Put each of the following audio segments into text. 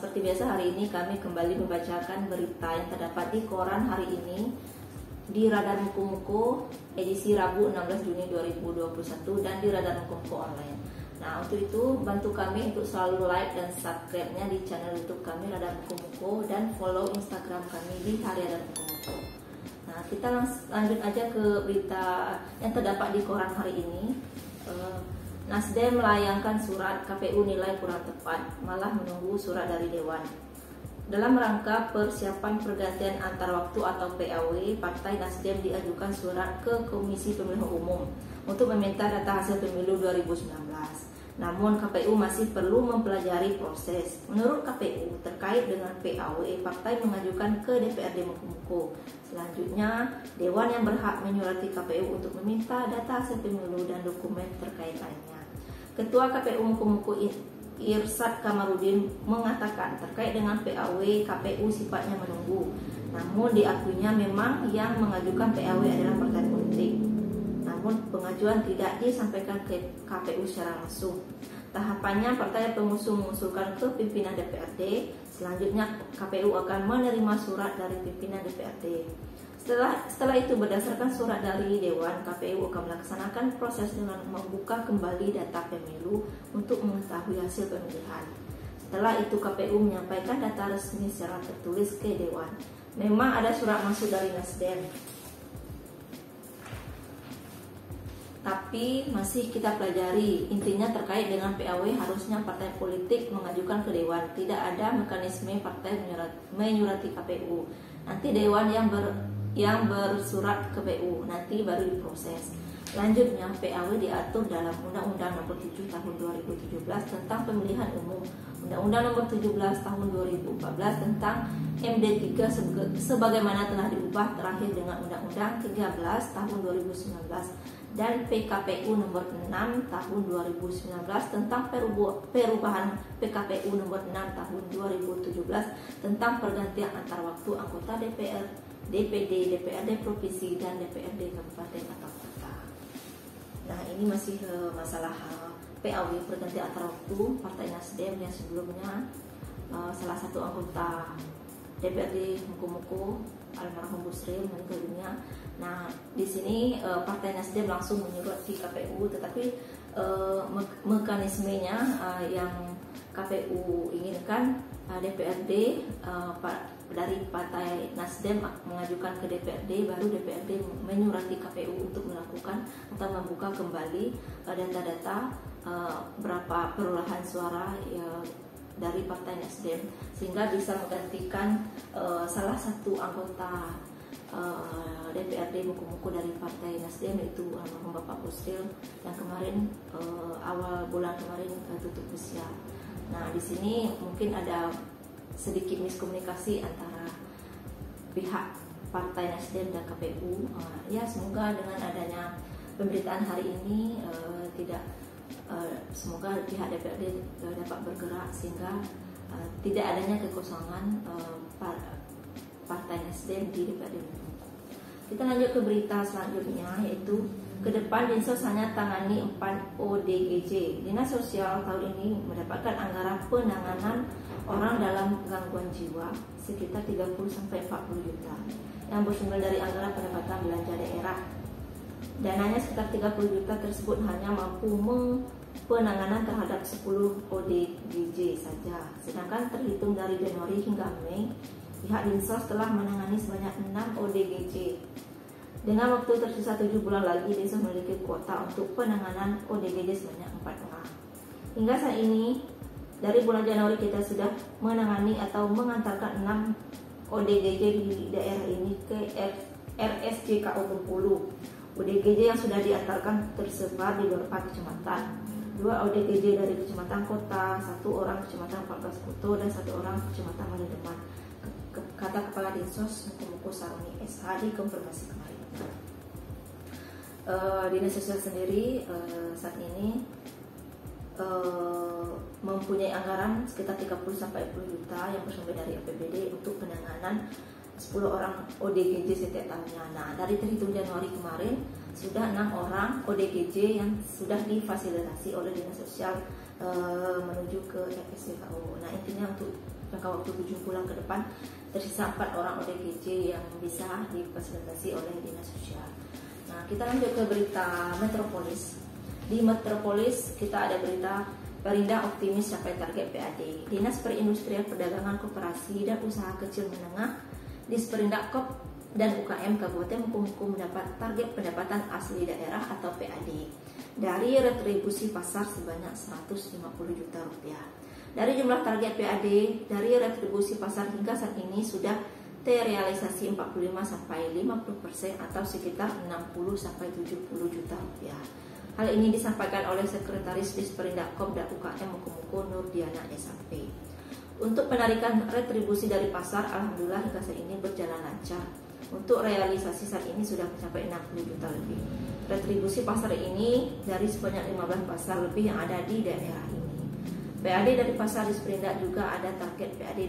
Seperti biasa hari ini kami kembali membacakan berita yang terdapat di koran hari ini di Radar Muko-Muko edisi Rabu 16 Juni 2021 dan di Radar Muko-Muko online. Nah, untuk itu bantu kami untuk selalu like dan subscribe-nya di channel YouTube kami Radar Muko-Muko dan follow Instagram kami di Radar Muko-Muko. Nah, kita lanjut aja ke berita yang terdapat di koran hari ini. Nasdem melayangkan surat KPU nilai kurang tepat, malah menunggu surat dari Dewan. Dalam rangka persiapan pergantian antar waktu atau PAW, Partai Nasdem diajukan surat ke Komisi Pemilihan Umum untuk meminta data hasil pemilu 2019. Namun KPU masih perlu mempelajari proses. Menurut KPU, terkait dengan PAW, partai mengajukan ke DPRD Muko-Muko. Selanjutnya, Dewan yang berhak menyurati KPU untuk meminta data hasil pemilu dan dokumen terkait lainnya. Ketua KPU Muko-Muko Irsad Kamarudin mengatakan terkait dengan PAW, KPU sifatnya menunggu. Namun diakuinya memang yang mengajukan PAW adalah partai politik. Namun pengajuan tidak disampaikan ke KPU secara langsung. Tahapannya partai pengusung mengusulkan ke pimpinan DPRD. Selanjutnya KPU akan menerima surat dari pimpinan DPRD. Setelah itu berdasarkan surat dari Dewan, KPU akan melaksanakan proses dengan membuka kembali data pemilu untuk mengetahui hasil pemilihan. Setelah itu KPU menyampaikan data resmi secara tertulis ke Dewan. Memang ada surat masuk dari Nasdem, tapi masih kita pelajari. Intinya terkait dengan PAW harusnya partai politik mengajukan ke Dewan. Tidak ada mekanisme partai menyurati KPU. Nanti Dewan yang bersurat ke KPU, nanti baru diproses. Lanjutnya, PAW diatur dalam Undang-Undang Nomor 7 Tahun 2017 tentang Pemilihan Umum, Undang-Undang Nomor 17 Tahun 2014 tentang MD3 sebagaimana telah diubah terakhir dengan Undang-Undang 13 Tahun 2019 dan PKPU Nomor 6 Tahun 2019 tentang perubahan PKPU Nomor 6 Tahun 2017 tentang pergantian antar waktu anggota DPR, DPD, DPRD Provinsi dan DPRD Kabupaten atau Kota. Nah, ini masih masalah PAW pergantian antar waktu Partai Nasdem yang sebelumnya salah satu anggota DPRD Muko-Muko almarhum Busril meninggal dunia. Nah, di sini Partai Nasdem langsung menyurat di KPU, tetapi mekanismenya yang KPU inginkan DPRD dari Partai Nasdem mengajukan ke DPRD, baru DPRD menyurati KPU untuk melakukan atau membuka kembali data-data berapa perolehan suara dari Partai Nasdem, sehingga bisa menggantikan salah satu anggota DPRD Muko-Muko dari Partai Nasdem, yaitu almarhum Bapak Busril yang kemarin awal bulan kemarin tutup usia. Nah, di sini mungkin ada sedikit miskomunikasi antara pihak Partai Nasdem dan KPU. Ya, semoga dengan adanya pemberitaan hari ini semoga pihak DPRD dapat bergerak sehingga tidak adanya kekosongan Partai Nasdem di DPRD. Kita lanjut ke berita selanjutnya, yaitu ke depan Dinsos hanya tangani 4 ODGJ. Dinas Sosial tahun ini mendapatkan anggaran penanganan orang dalam gangguan jiwa sekitar 30-40 juta yang bersumber dari anggaran pendapatan belanja daerah. Dananya sekitar 30 juta tersebut hanya mampu penanganan terhadap 10 ODGJ saja. Sedangkan terhitung dari Januari hingga Mei, pihak Dinsos telah menangani sebanyak 6 ODGJ. Dengan waktu tersisa 7 bulan lagi, Dinsos memiliki kuota untuk penanganan ODGJ sebanyak 4 orang. Hingga saat ini, dari bulan Januari kita sudah menangani atau mengantarkan 6 ODGJ di daerah ini ke RSJKO Bengkulu. ODGJ yang sudah diantarkan tersebar di beberapa kecamatan. 2 ODGJ dari kecamatan Kota, 1 orang kecamatan 14 Kuto, dan 1 orang kecamatan Malideman. Kata Kepala Dinsos Muko-Muko Saroni SH dikonfirmasi kemarin. Dinas Sosial sendiri saat ini mempunyai anggaran sekitar 30-40 juta yang bersumber dari APBD untuk penanganan 10 orang ODGJ setiap tahunnya. Nah, dari terhitung Januari kemarin sudah 6 orang ODGJ yang sudah difasilitasi oleh Dinas Sosial menuju ke FSDKO. Nah, intinya untuk jangka waktu 7 bulan ke depan tersisa 4 orang ODGJ yang bisa difasilitasi oleh Dinas Sosial. Nah, kita lanjut ke berita Metropolis. Di Metropolis kita ada berita Perindak optimis capai target PAD. Dinas Perindustrian Perdagangan Koperasi dan Usaha Kecil Menengah Disperindak KOP dan UKM Kabupaten Mukomuko mendapat target pendapatan asli daerah atau PAD dari retribusi pasar sebanyak 150 juta rupiah. Dari jumlah target PAD dari retribusi pasar hingga saat ini sudah terrealisasi 45-50% atau sekitar 60-70 juta rupiah. Hal ini disampaikan oleh Sekretaris Disperindak KOP dan UKM Mukomuko Nurdiana SAP. Untuk penarikan retribusi dari pasar, alhamdulillah hingga saat ini berjalan lancar. Untuk realisasi saat ini sudah mencapai 60 juta lebih. Retribusi pasar ini dari sebanyak 15 pasar lebih yang ada di daerah ini. PAD dari pasar Disperindak juga ada target PAD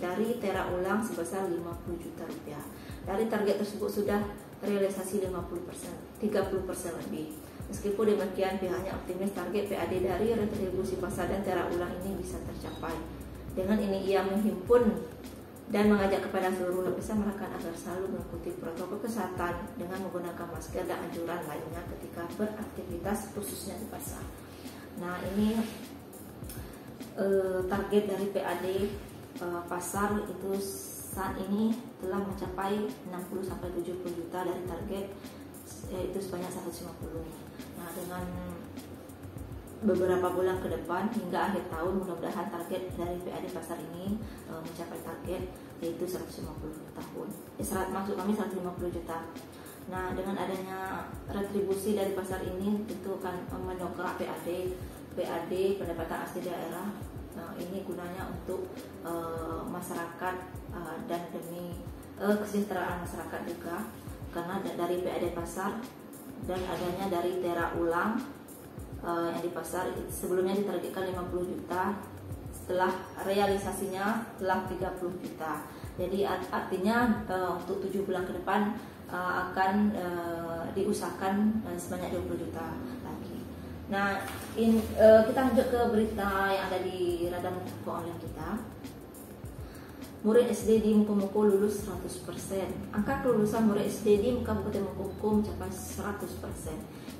dari tera ulang sebesar 50 juta rupiah. Dari target tersebut sudah realisasi 30% lebih. Meskipun demikian, pihaknya optimis target PAD dari retribusi pasar dan tera ulang ini bisa tercapai. Dengan ini ia menghimpun dan mengajak kepada seluruh lapisan masyarakat agar selalu mengikuti protokol kesehatan dengan menggunakan masker dan anjuran lainnya ketika beraktivitas khususnya di pasar. Nah, ini target dari PAD pasar itu saat ini telah mencapai 60-70 juta dari target yaitu sebanyak 150. Nah, dengan beberapa bulan ke depan hingga akhir tahun mudah-mudahan target dari PAD pasar ini mencapai target yaitu 150 tahun. Maksud kami 150 juta. Nah, dengan adanya retribusi dari pasar ini tentu akan mendongkrak PAD pendapatan asli daerah. Ini gunanya untuk masyarakat dan demi kesejahteraan masyarakat juga, karena dari PAD pasar dan adanya dari tera ulang yang di pasar sebelumnya ditargetkan 50 juta, setelah realisasinya telah 30 juta. Jadi artinya untuk 7 bulan ke depan akan diusahakan sebanyak 20 juta lagi. Nah, kita lanjut ke berita yang ada di Radar Mukomuko online kita. Murid SD di Mukomuko lulus 100%. Angka kelulusan murid SD di Kabupaten Mukomuko mencapai 100%.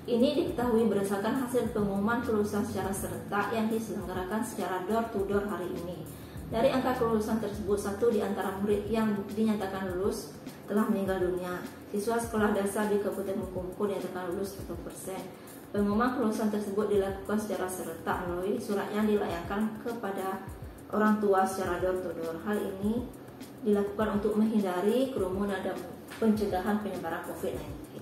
Ini diketahui berdasarkan hasil pengumuman kelulusan secara serentak yang diselenggarakan secara door to door hari ini. Dari angka kelulusan tersebut, 1 di antara murid yang dinyatakan lulus telah meninggal dunia. Siswa sekolah dasar di Kabupaten Mukomuko dinyatakan lulus 100%. Pengumuman kelulusan tersebut dilakukan secara serentak melalui surat yang dilayangkan kepada orang tua secara door to door. Hal ini dilakukan untuk menghindari kerumunan dan pencegahan penyebaran COVID-19.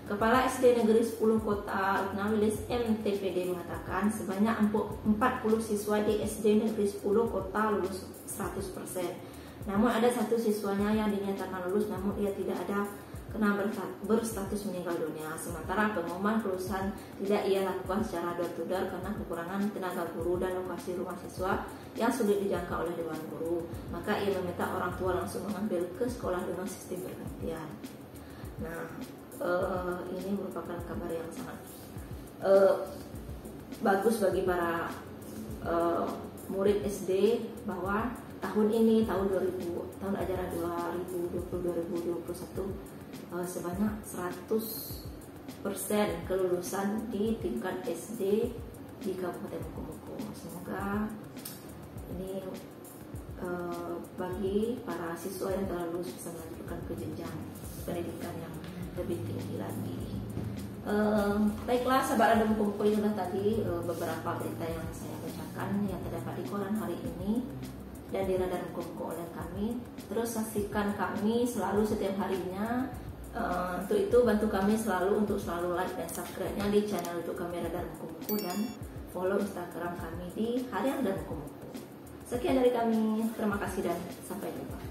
Kepala SD Negeri 10 Kota Nawilis MTPD mengatakan sebanyak 40 siswa di SD Negeri 10 Kota lulus 100%. Namun ada 1 siswanya yang dinyatakan lulus namun ia tidak ada kena berstatus meninggal dunia. Sementara pengumuman kelulusan tidak ia lakukan secara door to door karena kekurangan tenaga guru dan lokasi rumah siswa yang sulit dijangkau oleh dewan guru. Maka ia meminta orang tua langsung mengambil ke sekolah dengan sistem bergantian. Nah, ini merupakan kabar yang sangat bagus bagi para murid SD bahwa tahun ini tahun ajaran 2020-2021 sebanyak 100% kelulusan di tingkat SD di Kabupaten Mukomuko. Semoga ini bagi para siswa yang telah lulus bisa melanjutkan ke jenjang pendidikan yang lebih tinggi lagi. Baiklah sahabat Radar Mukomuko, itulah tadi beberapa berita yang saya bacakan yang terdapat di koran hari ini dan di Radar Mukomuko oleh kami. Terus saksikan kami selalu setiap harinya. Untuk itu bantu kami selalu untuk selalu like dan subscribe-nya di channel YouTube kami Radar Mukomuko dan follow Instagram kami di Harian Radar Mukomuko. Sekian dari kami, terima kasih dan sampai jumpa.